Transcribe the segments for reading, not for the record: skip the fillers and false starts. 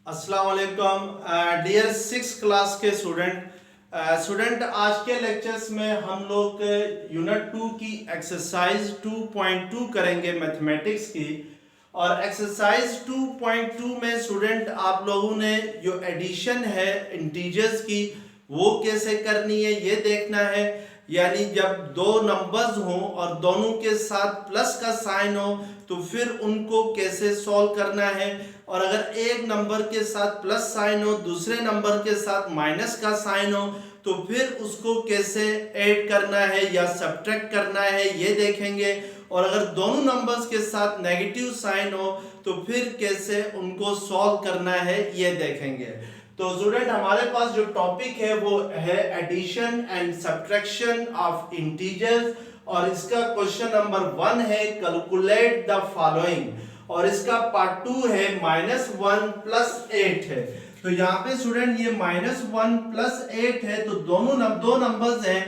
अस्सलाम वालेकुम dear 6 class के स्टूडेंट आज के लेक्चर्स में हम लोग यूनिट 2 की एक्सरसाइज 2.2 करेंगे मैथमेटिक्स की। और एक्सरसाइज 2.2 में स्टूडेंट आप लोगों ने जो एडिशन है इंटीजर्स की वो कैसे करनी है ये देखना है। यानी जब दो नंबर्स हों और दोनों के साथ प्लस का साइन हो तो फिर उनको कैसे सॉल्व करना है। और अगर एक नंबर के साथ प्लस साइन हो दूसरे नंबर के साथ माइनस का साइन हो तो फिर उसको कैसे ऐड करना है या सब्ट्रैक्ट करना है ये देखेंगे। और अगर दोनों नंबर्स के साथ नेगेटिव साइन हो तो फिर कैसे उनको सॉल्व करना है ये देखेंगे। तो स्टूडेंट हमारे पास जो टॉपिक है वो है addition and subtraction of integers और इसका क्वेश्चन नंबर 1 है कैलकुलेट द फॉलोइंग और इसका पार्ट 2 है -1 + 8 है। तो यहाँ पे स्टूडेंट ये -1 + 8 है तो दो नंबर्स हैं।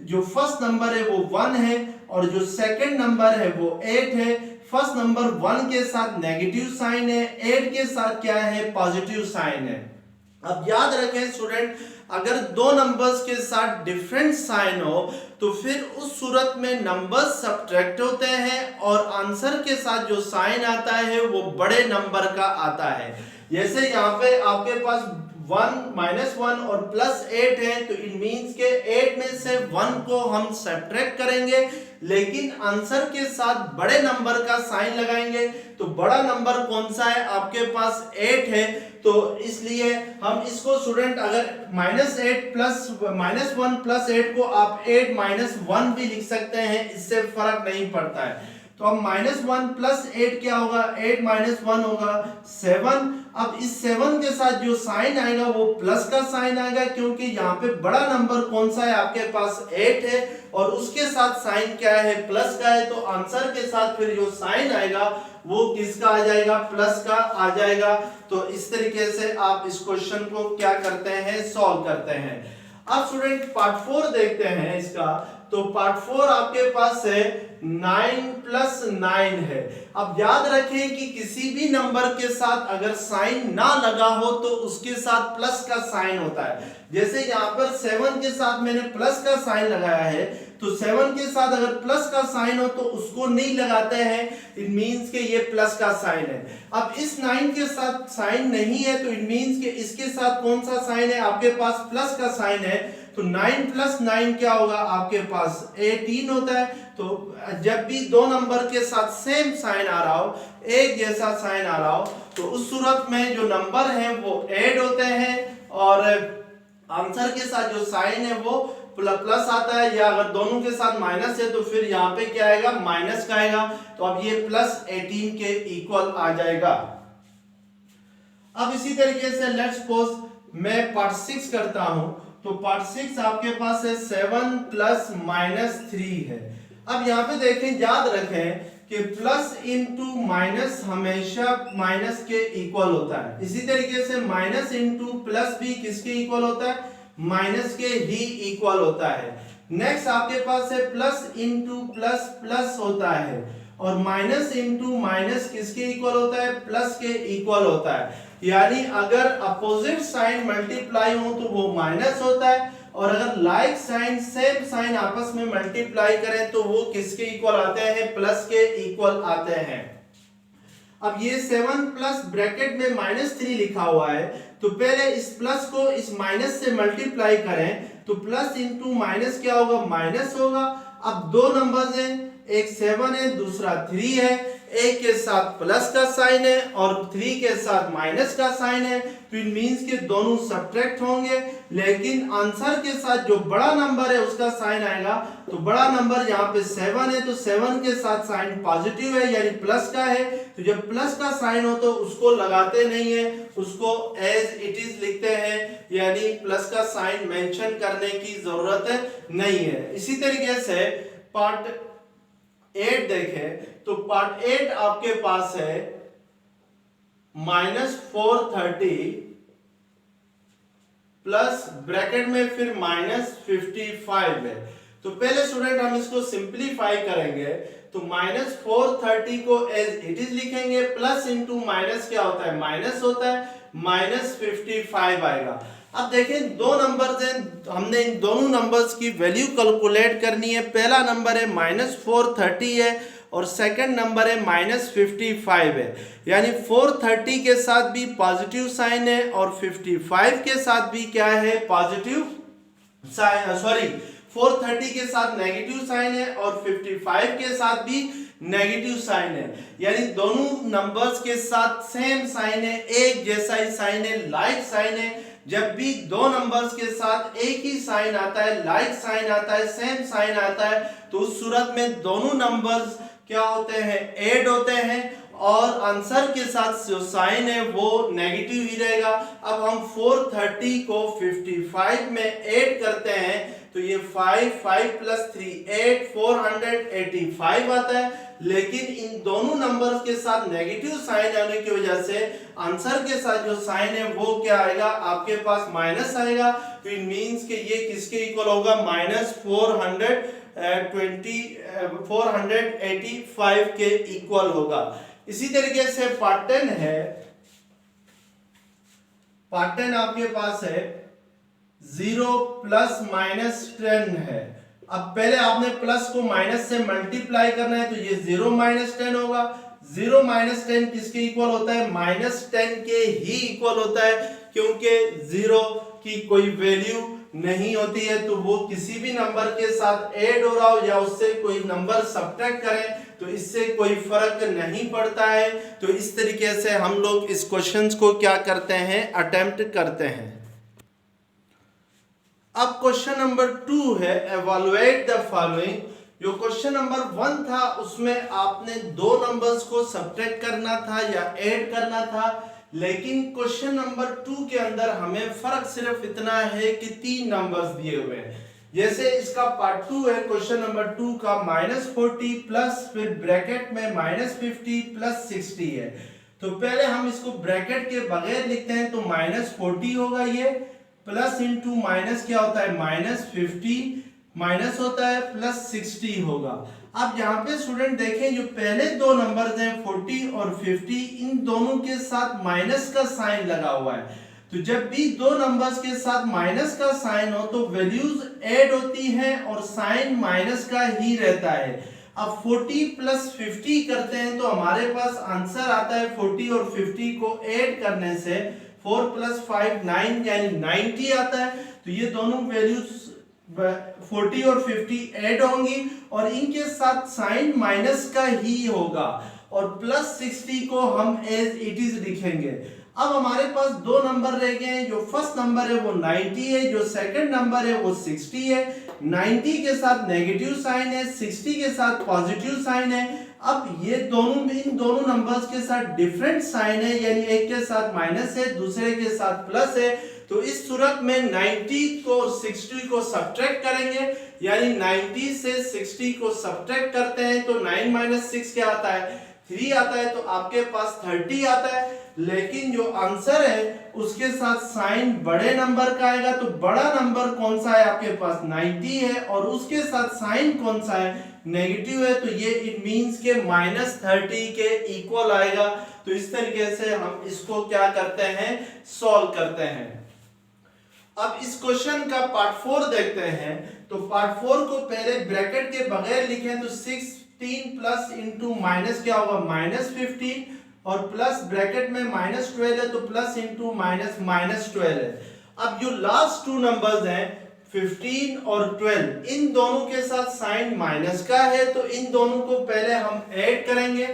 जो फर्स्ट नंबर है वो 1 है और जो सेकंड नंबर है वो 8 है। फर्स्ट नंबर 1 के साथ नेगेटिव साइन है, 8 के साथ क्या है पॉजिटिव साइन है। अब याद रखें स्टूडेंट अगर दो नंबर्स के साथ डिफरेंट साइन हो तो फिर उस सूरत में नंबर्स सब्ट्रैक्ट होते हैं और आंसर के साथ जो साइन आता है वो बड़े नंबर का आता है। जैसे यहाँ पे आपके पास 1 -1 और +8 है तो इट मींस के 8 में से 1 को हम सब्ट्रैक्ट करेंगे लेकिन आंसर के साथ बड़े नंबर का साइन लगाएंगे। तो बड़ा नंबर कौन सा है आपके पास 8 है तो इसलिए हम इसको स्टूडेंट अगर -1 + 8 को आप 8 - 1 भी लिख सकते हैं, इससे फर्क नहीं पड़ता है। तो अब -1 + 8 क्या होगा, 8 - 1 होगा 7। अब इस 7 के साथ जो साइन आएगा वो प्लस का साइन आएगा क्योंकि यहाँ पे बड़ा नंबर कौन सा है आपके पास 8 है और उसके साथ साइन क्या है प्लस का है। तो आंसर के साथ फिर जो साइन आएगा वो किसका आ जाएगा, प्लस का आ जाएगा। तो इस तरीके से आप इस क्वेश्चन को क्या करते हैं, सॉल्व करते हैं। अब स्टूडेंट पार्ट 4 देखते हैं इसका। तो पार्ट 4 आपके पास है 9 + 9 है। अब याद रखें कि किसी भी नंबर के साथ अगर साइन ना लगा हो तो उसके साथ प्लस का साइन होता है। जैसे यहाँ पर 7 के साथ मैंने प्लस का साइन लगाया है तो 7 के साथ अगर प्लस का साइन हो तो उसको नहीं लगाते हैं, इट मींस के ये प्लस का साइन है। अब इस 9 के साथ साइन नहीं है तो इट मींस के इसके साथ कौन सा साइन है आपके पास प्लस का साइन है। तो 9 + 9 क्या होगा आपके पास 18 होता है। तो जब भी दो नंबर के साथ सेम साइन आ रहा हो, एक जैसा साइन आ रहा हो तो उस सूरत में जो नंबर हैं वो ऐड होते हैं और आंसर के साथ जो साइन है वो प्लस आता है। या अगर दोनों के साथ माइनस है तो फिर यहाँ पे क्या आएगा, माइनस का आएगा। तो अब ये +18 के इक्वल आ जाएगा। अब इसी तरीके से लेट्स सपोज मैं पार्ट 6 करता हूं तो पार्ट 6 आपके पास है 7 + -3 है। अब यहाँ पे देखें, याद रखें कि प्लस इंटू माइनस हमेशा माइनस के इक्वल होता है। इसी तरीके से माइनस इंटू प्लस भी किसके इक्वल होता है, माइनस के ही इक्वल होता है। नेक्स्ट आपके पास है प्लस इंटू प्लस प्लस होता है और माइनस इंटू माइनस किसके इक्वल होता है, प्लस के इक्वल होता है। यानी अगर अपोजिट साइन मल्टीप्लाई हो तो वो माइनस होता है और अगर लाइक साइन सेम साइन आपस में मल्टीप्लाई करें तो वो किसके इक्वल आते हैं, प्लस के इक्वल आते हैं। अब ये 7 प्लस ब्रैकेट में -3 लिखा हुआ है तो पहले इस प्लस को इस माइनस से मल्टीप्लाई करें तो प्लस इंटू माइनस क्या होगा, माइनस होगा। अब दो नंबर्स हैं, एक 7 है दूसरा 3 है, एक के साथ प्लस का साइन है और 3 के साथ माइनस का साइन है। तो इट मींस के दोनों सब्ट्रैक्ट होंगे लेकिन आंसर के साथ जो बड़ा नंबर है उसका साइन आएगा। तो बड़ा नंबर यहाँ पे 7 है तो 7 के साथ साइन पॉजिटिव है यानी प्लस का है। तो जब प्लस का साइन हो तो उसको लगाते नहीं है, उसको एज इट इज लिखते हैं यानी प्लस का साइन मेंशन करने की जरूरत नहीं है। इसी तरीके से पार्ट 8 देखें तो पार्ट 8 आपके पास है -430 प्लस ब्रैकेट में फिर -55 है। तो पहले स्टूडेंट हम इसको सिंपलीफाई करेंगे तो -430 को एज इट इज लिखेंगे, प्लस इंटू माइनस क्या होता है, माइनस होता है -55 आएगा। अब देखें दो नंबर्स हैं, हमने इन दोनों नंबर्स की वैल्यू कैलकुलेट करनी है। पहला नंबर है -430 है और सेकंड नंबर है -55 है, यानी 430 के साथ भी पॉजिटिव साइन है और 55 के साथ भी क्या है, पॉजिटिव साइन, सॉरी 430 के साथ नेगेटिव साइन है और 55 के साथ भी नेगेटिव साइन है, यानी दोनों नंबर्स के साथ सेम साइन है, एक जैसा ही साइन है, लाइक साइन है। जब भी दो नंबर्स के साथ एक ही साइन आता है, लाइक साइन आता है, सेम साइन आता है, तो उस सूरत में दोनों नंबर्स क्या होते हैं, ऐड होते हैं और आंसर के साथ जो साइन है वो नेगेटिव ही रहेगा। अब हम 430 को 55 में ऐड करते हैं तो ये 5 प्लस 3 8 485 आता है, लेकिन इन दोनों नंबर्स के साथ नेगेटिव साइन आने की वजह से आंसर के साथ जो साइन है वो क्या आएगा, आपके पास माइनस आएगा। तो इट मींस कि ये किसके इक्वल होगा, -485 के इक्वल होगा। इसी तरीके से पार्ट 10 है, पार्ट 10 आपके पास है 0 प्लस -10 है। अब पहले आपने प्लस को माइनस से मल्टीप्लाई करना है, तो ये 0 -10 होगा। 0 -10 किसके इक्वल होता है, -10 के ही इक्वल होता है, क्योंकि 0 की कोई वैल्यू नहीं होती है, तो वो किसी भी नंबर के साथ ऐड हो रहा हो या उससे कोई नंबर सब्ट्रैक्ट करें तो इससे कोई फर्क नहीं पड़ता है। तो इस तरीके से हम लोग इस क्वेश्चंस को क्या करते हैं, अटेम्प्ट करते हैं। अब क्वेश्चन नंबर 2 है, एवैल्यूएट द फॉलोइंग। जो क्वेश्चन नंबर 1 था उसमें आपने दो नंबर्स को सब्ट्रैक्ट करना था या ऐड करना था, लेकिन क्वेश्चन नंबर 2 के अंदर हमें फर्क सिर्फ इतना है कि 3 नंबर्स दिए हुए हैं। जैसे इसका पार्ट 2 है क्वेश्चन नंबर 2 का, -40 प्लस फिर ब्रैकेट में -50 प्लस 60 है। तो पहले हम इसको ब्रैकेट के बगैर लिखते हैं, तो -40 होगा ये, प्लस इंटू माइनस क्या होता है, -50 माइनस होता है, प्लस 60 होगा। अब यहाँ पे स्टूडेंट देखें, जो पहले दो नंबर्स हैं 40 और 50, इन दोनों के साथ माइनस का साइन लगा हुआ है। तो जब भी दो नंबर्स के साथ माइनस का साइन हो तो वैल्यूज ऐड होती हैं और साइन माइनस का ही रहता है। अब 40 प्लस 50 करते हैं तो हमारे पास आंसर आता है 40 और 50 को ऐड करने से 4 प्लस 5 9 यानी 90 आता है। तो ये दोनों वैल्यूज 40 और 50 ऐड होंगी और इनके साथ साइन माइनस का ही होगा और प्लस 60 को हम एज इट इज लिखेंगे। अब हमारे पास दो नंबर रह गए हैं, जो फर्स्ट नंबर है वो 90 है, जो सेकंड नंबर है वो 60 है। 90 के साथ नेगेटिव साइन है, 60 के साथ पॉजिटिव साइन है। अब ये दोनों, इन दोनों नंबर्स के साथ डिफरेंट साइन है, यानी एक के साथ माइनस है, दूसरे के साथ प्लस है। तो इस सूरत में 90 को और 60 को सब्ट्रैक्ट करेंगे, यानी 90 से 60 को सब्ट्रैक्ट करते हैं तो 9 - 6 क्या आता है, 3 आता है, तो आपके पास 30 आता है। लेकिन जो आंसर है उसके साथ साइन बड़े नंबर का आएगा, तो बड़ा नंबर कौन सा है आपके पास, 90 है, और उसके साथ साइन कौन सा है, नेगेटिव है, तो ये इट मींस के -30 के इक्वल आएगा। तो इस तरीके से हम इसको क्या करते हैं, सॉल्व करते हैं। अब इस क्वेश्चन का पार्ट 4 देखते हैं। तो पार्ट 4 को पहले ब्रैकेट के बगैर लिखें तो 16 प्लस इंटू माइनस क्या होगा, -15, और प्लस ब्रैकेट में -12 है तो प्लस इंटू माइनस -12 है। अब जो लास्ट टू नंबर्स हैं 15 और 12, इन दोनों के साथ साइन माइनस का है, तो इन दोनों को पहले हम ऐड करेंगे।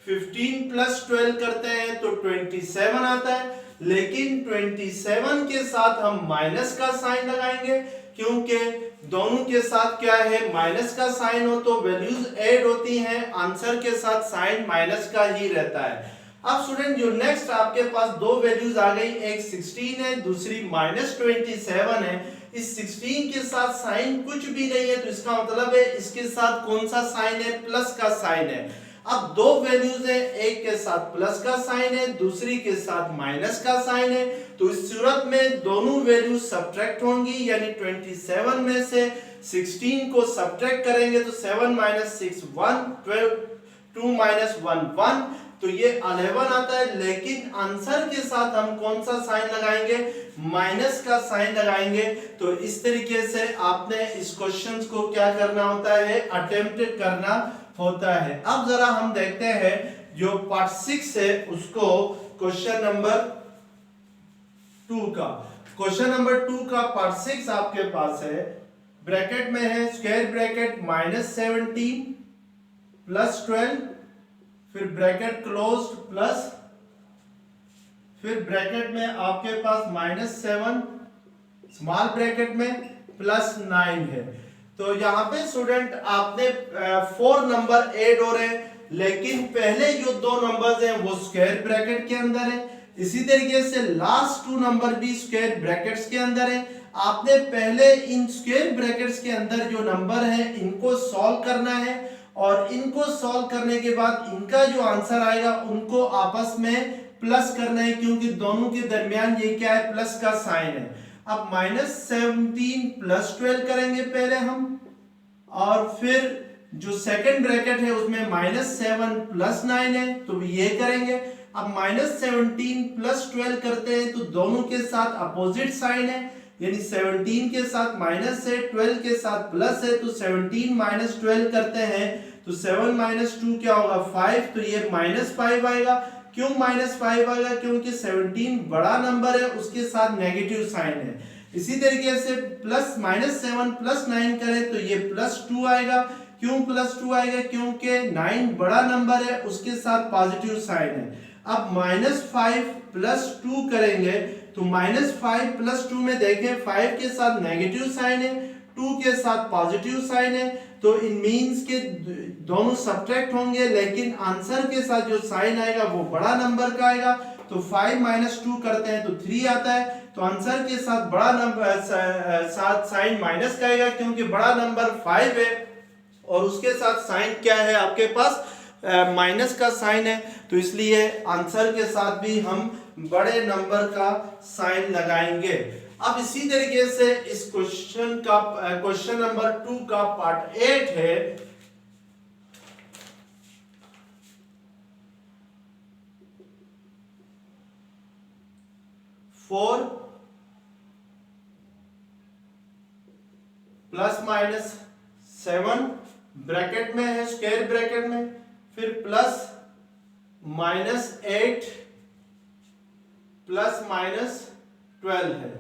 15 प्लस 12 करते हैं तो 27 आता है, लेकिन 27 के साथ हम माइनस का साइन लगाएंगे, क्योंकि दोनों के साथ क्या है, माइनस का साइन हो तो वैल्यूज ऐड होती हैं, आंसर के साथ साइन माइनस का ही रहता है। अब स्टूडेंट जो नेक्स्ट आपके पास दो वैल्यूज आ गई, एक 16 है, दूसरी -27 है। इस 16 के साथ साइन कुछ भी नहीं है, तो इसका मतलब है इसके साथ कौन सा साइन है, प्लस का साइन है। अब दो वैल्यूज है, एक के साथ प्लस का साइन है, दूसरी के साथ माइनस का साइन है, तो इस सूरत में दोनों वैल्यूज सब्ट्रैक्ट होंगी, यानी 27 में से 16 को सब्ट्रैक्ट करेंगे तो 7 - 6 1, 2 - 1 1, तो ये 11 आता है, लेकिन आंसर के साथ हम कौन सा साइन लगाएंगे, माइनस का साइन लगाएंगे। तो इस तरीके से आपने इस क्वेश्चन को क्या करना होता है, अटेम्प्ट करना होता है। अब जरा हम देखते हैं जो पार्ट 6 है उसको, क्वेश्चन नंबर 2 का। क्वेश्चन नंबर 2 का पार्ट 6 आपके पास है, ब्रैकेट में है स्क्वायर ब्रैकेट -17 प्लस 12, फिर ब्रैकेट क्लोज्ड प्लस, फिर ब्रैकेट में आपके पास -7 स्मॉल ब्रैकेट में प्लस 9 है। तो यहाँ पे स्टूडेंट आपने 4 नंबर ऐड हो रहे हैं, लेकिन पहले जो 2 नंबर्स हैं वो स्क्वायर ब्रैकेट के अंदर है। इसी तरीके से लास्ट 2 नंबर भी स्क्वायर ब्रैकेट्स के अंदर है। आपने पहले इन स्क्वायर ब्रैकेट्स के अंदर जो नंबर है इनको सॉल्व करना है, और इनको सॉल्व करने के बाद इनका जो आंसर आएगा उनको आपस में प्लस करना है, क्योंकि दोनों के दरमियान ये क्या है, प्लस का साइन है। अब -17 प्लस 12 करेंगे पहले हम, और फिर जो सेकंड ब्रैकेट है उसमें -7 प्लस 9 है, तो ये करेंगे। अब -17 प्लस 12 करते हैं तो दोनों के साथ अपोजिट साइन है, यानी 17 के साथ माइनस है, 12 के साथ प्लस है, तो 17 माइनस 12 करते हैं तो 7 माइनस 2 क्या होगा, 5, तो ये -5 आएगा। क्यों -5 आएगा, क्योंकि 17 बड़ा नंबर है, उसके साथ नेगेटिव साइन है। इसी तरीके से -7 प्लस 9 करें तो ये +2 आएगा। क्यों +2 आएगा, क्योंकि 9 बड़ा नंबर है, उसके साथ पॉजिटिव साइन है। अब -5 प्लस 2 करेंगे तो -5 प्लस 2 में देखें 5 के साथ नेगेटिव साइन है, 2 के साथ पॉजिटिव साइन है, तो इन मीन्स के दोनों सब्ट्रैक्ट होंगे, लेकिन आंसर के साथ जो साइन आएगा वो बड़ा नंबर का आएगा। तो 5 - 2 करते हैं तो 3 आता है, तो आंसर के साथ बड़ा नंबर साथ साइन माइनस का आएगा, क्योंकि बड़ा नंबर 5 है और उसके साथ साइन क्या है आपके पास, माइनस का साइन है, तो इसलिए आंसर के साथ भी हम बड़े नंबर का साइन लगाएंगे। अब इसी तरीके से इस क्वेश्चन का क्वेश्चन नंबर 2 का पार्ट 8 है, 4 ± 7 ब्रैकेट में है स्क्वायर ब्रैकेट में, फिर प्लस -8 प्लस -12 है।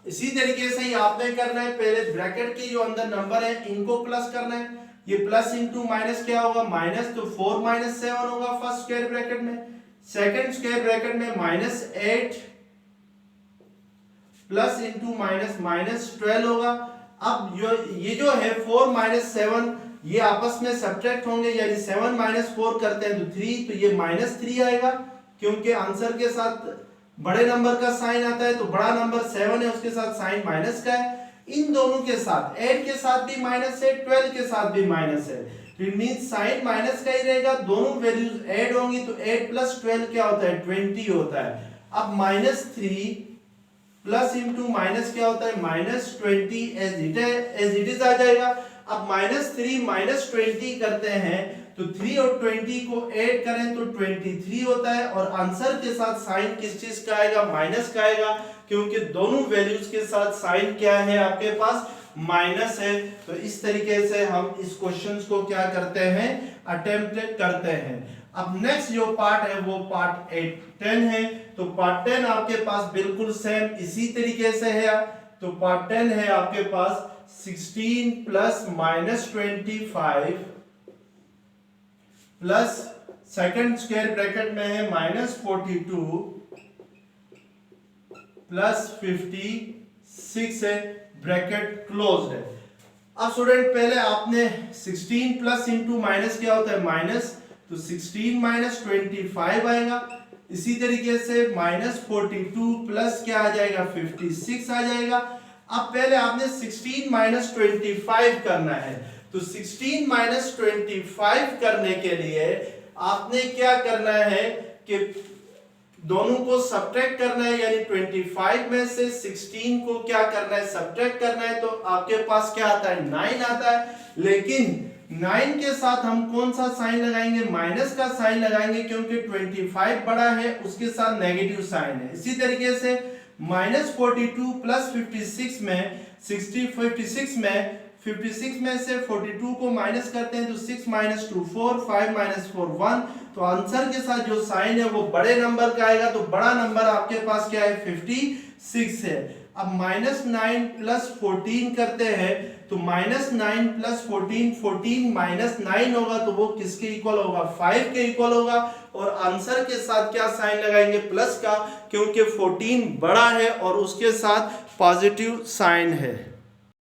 इसी तरीके से ही आपने करना है, पहले ब्रैकेट के जो अंदर नंबर है इनको प्लस करना है। ये प्लस इंटू माइनस क्या होगा, माइनस, तो 4 - 7 होगा फर्स्ट स्क्वायर ब्रैकेट में। सेकंड स्क्वायर ब्रैकेट में -8 प्लस इंटू माइनस -12 होगा। अब ये जो है 4 - 7 ये आपस में सब्ट्रैक्ट होंगे, यानी 7 - 4 करते हैं तो 3, तो ये -3 आएगा, क्योंकि आंसर के साथ बड़े नंबर का साइन आता है, तो बड़ा नंबर 7 है, उसके साथ साइन माइनस का है। इन दोनों के साथ 8 के साथ भी माइनस है, 12 के साथ भी माइनस है, तो इट मींस साइन माइनस का ही रहेगा। दोनों वैल्यूज ऐड होंगी तो 8 + 12 क्या होता है, 20 होता है। अब -3 प्लस इंटू माइनस क्या होता है, -20 एज इट इज आ जाएगा। अब -3 - 20 करते हैं तो 3 और 20 को ऐड करें तो 23 होता है, और आंसर के साथ साइन किस चीज का आएगा, माइनस का आएगा, क्योंकि दोनों वैल्यूज के साथ साइन क्या है आपके पास, माइनस है। तो इस तरीके से हम इस क्वेश्चन को क्या करते हैं, अटेम्प्ट करते हैं। अब नेक्स्ट जो पार्ट है वो पार्ट 10 है। तो पार्ट 10 आपके पास बिल्कुल सेम इसी तरीके से है। तो पार्ट 10 है आपके पास 16 plus -25 plus second square bracket में है -42 प्लस 56 है, ब्रैकेट क्लोज्ड है। अब स्टूडेंट पहले आपने 16 प्लस इंटू माइनस क्या होता है, माइनस, तो 16 - 25 आएगा। इसी तरीके से -42 प्लस क्या आ जाएगा, 56 आ जाएगा। अब पहले आपने 16 - 25 करना है, तो 16 - 25 करने के लिए आपने क्या करना है कि दोनों को सब्ट्रैक्ट करना है, यानी 25 में से 16 को क्या करना है, सब्ट्रैक्ट करना है। तो आपके पास क्या आता है, 9 आता है। लेकिन 9 के साथ हम कौन सा साइन लगाएंगे, माइनस का साइन लगाएंगे, क्योंकि 25 बड़ा है, उसके साथ नेगेटिव साइन है। इसी तरीके से -42 प्लस 56 में 56 में से 42 को माइनस करते हैं तो 6 - 2 4, 5 - 4 1। तो आंसर के साथ जो साइन है वो बड़े नंबर का आएगा, तो बड़ा नंबर आपके पास क्या है, 56 है। अब -9 प्लस 14 करते हैं तो -9 प्लस 14, 14 - 9 होगा, तो वो किसके इक्वल होगा, 5 के इक्वल होगा। और आंसर के साथ क्या साइन लगाएंगे, प्लस का, क्योंकि 14 बड़ा है और उसके साथ पॉजिटिव साइन है।